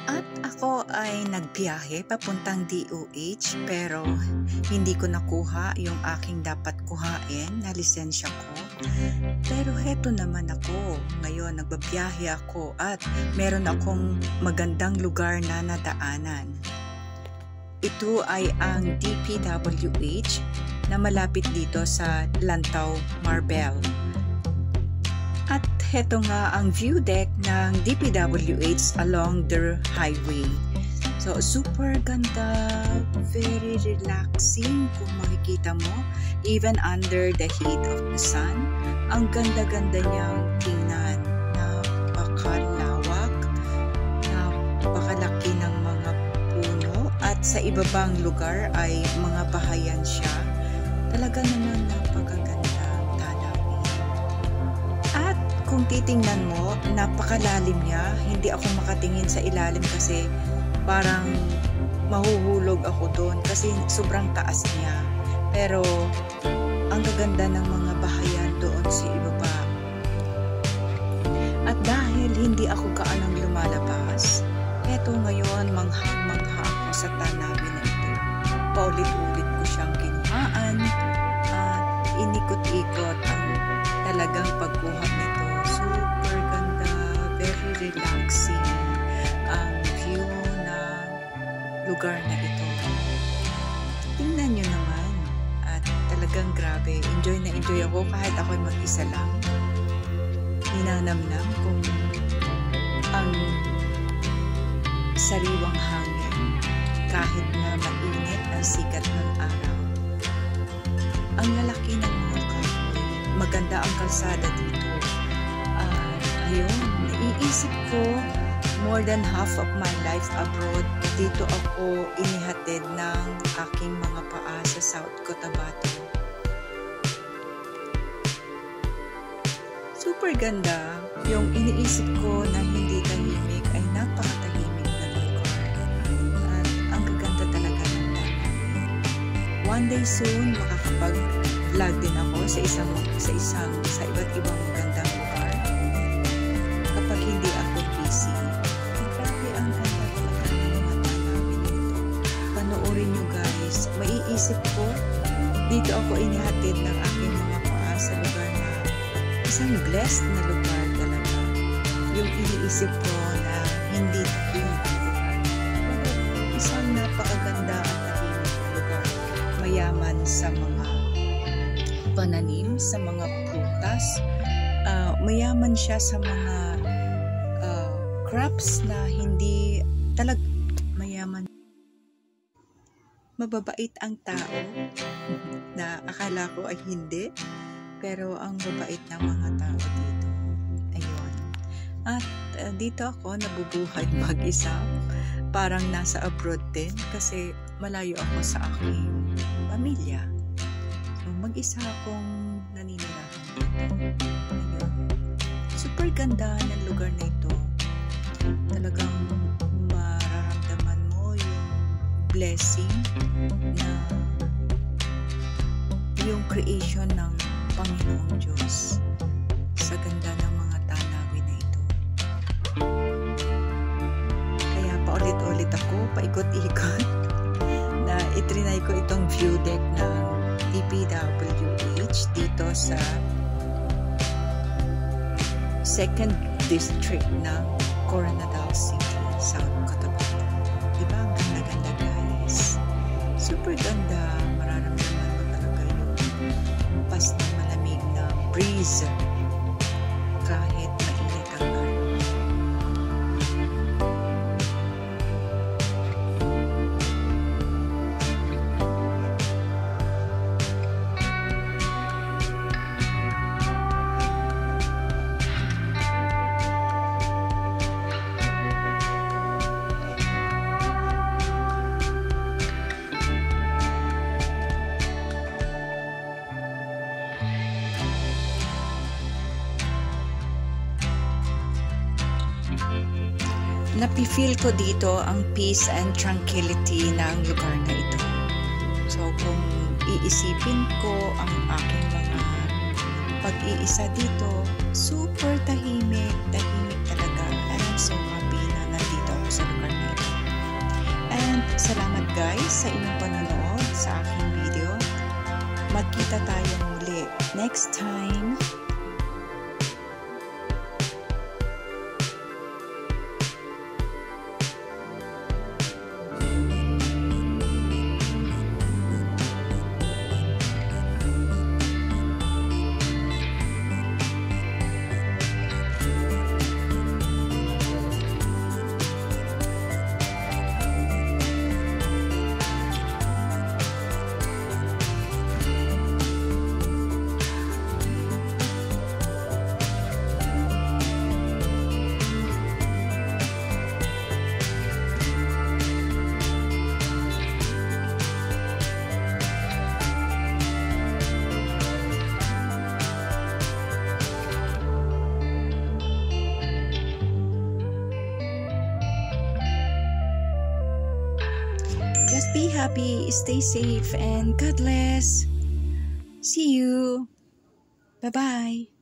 At ako ay nagbiyahe papuntang DOH pero hindi ko nakuha yung aking dapat kuhain na lisensya ko. Pero heto naman ako, ngayon nagbabiyahe ako at meron akong magandang lugar na nadaanan. Ito ay ang DPWH na malapit dito sa Lantaw, Marbel. At heto nga ang view deck ng DPWH along the highway. So super ganda, very relaxing kung makikita mo, even under the heat of the sun. Ang ganda-ganda niyang tingnan, napakalawak, napakalaki ng mga puno at sa ibabang lugar ay mga bahayan siya. Talaga naman napakaganda ang tanawin. At kung titingnan mo, napakalalim niya. Hindi ako makatingin sa ilalim kasi parang mahuhulog ako doon kasi sobrang taas niya. Pero ang gaganda ng mga bahayan doon sa ibaba. At dahil hindi ako kaanong lumalabas, eto ngayon manghang-mangha ako sa tanawin na ito. Paulit-ulit ko siyang kinuhaan at inikot-ikot ang talagang pagkuha nito. Super ganda, very relaxing ang view ng lugar na ito. Tingnan nyo naman at talagang grabe. Enjoy na enjoy ako kahit ako'y mag-isa lang. Ninanamnam kung ang sariwang hangin kahit na mainit ang sikat ng araw. Ang lalaki ng mga kahoy, maganda ang kalsada dito. Ayun, naiisip ko more than half of my life abroad, dito ako inihatid ng aking mga paa sa South Cotabato. Super ganda. Yung iniisip ko na hindi tahimik ay napakatahimik na lugar. At ang gaganda talaga ng tanawin. One day soon, makakapag-vlog din ako sa iba't ibang magandang lugar. Kapag hindi ako busy. Grabe ang ganda talaga ng mga tanawin nito. Panoorin nyo guys. Maiisip ko, dito ako inihatid ng aking mga paa sa lugar na isang blessed na lugar talaga. Yung iniisip ko na hindi tahimik na lugar. Isang napakaganda at tahimik na lugar. Mayaman sa mga pananim, sa mga prutas. Mayaman siya sa mga crops na hindi mayaman. Mababait ang tao na akala ko ay hindi. Pero ang babait ng mga tao dito. Ayun. At dito ako nabubuhay mag-isa. Parang nasa abroad din kasi malayo ako sa aking pamilya. So mag-isa akong naninirahan dito. Ayun. Super ganda ng lugar na ito. Talagang mararamdaman mo yung blessing na yung creation ng Panginoong Diyos sa ganda ng mga tanawin na ito. Kaya paulit-ulit ako, paikot-ikot na itrinay ko itong view deck ng DPWH dito sa 2nd District ng Coronadal City, South Cotabato. Diba? Ang ganda-ganda guys. Super ganda. Mararamdaman mo talaga yung pas na malamig na breeze kahit mainit ang araw. Napifeel ko dito ang peace and tranquility ng lugar na ito. So kung iisipin ko ang aking mga pag-iisa dito, super tahimik talaga. And I'm so happy na nandito salamat guys sa inyong panonood sa aking video. Magkita tayo muli next time. Just be happy, stay safe, and God bless. See you. Bye-bye.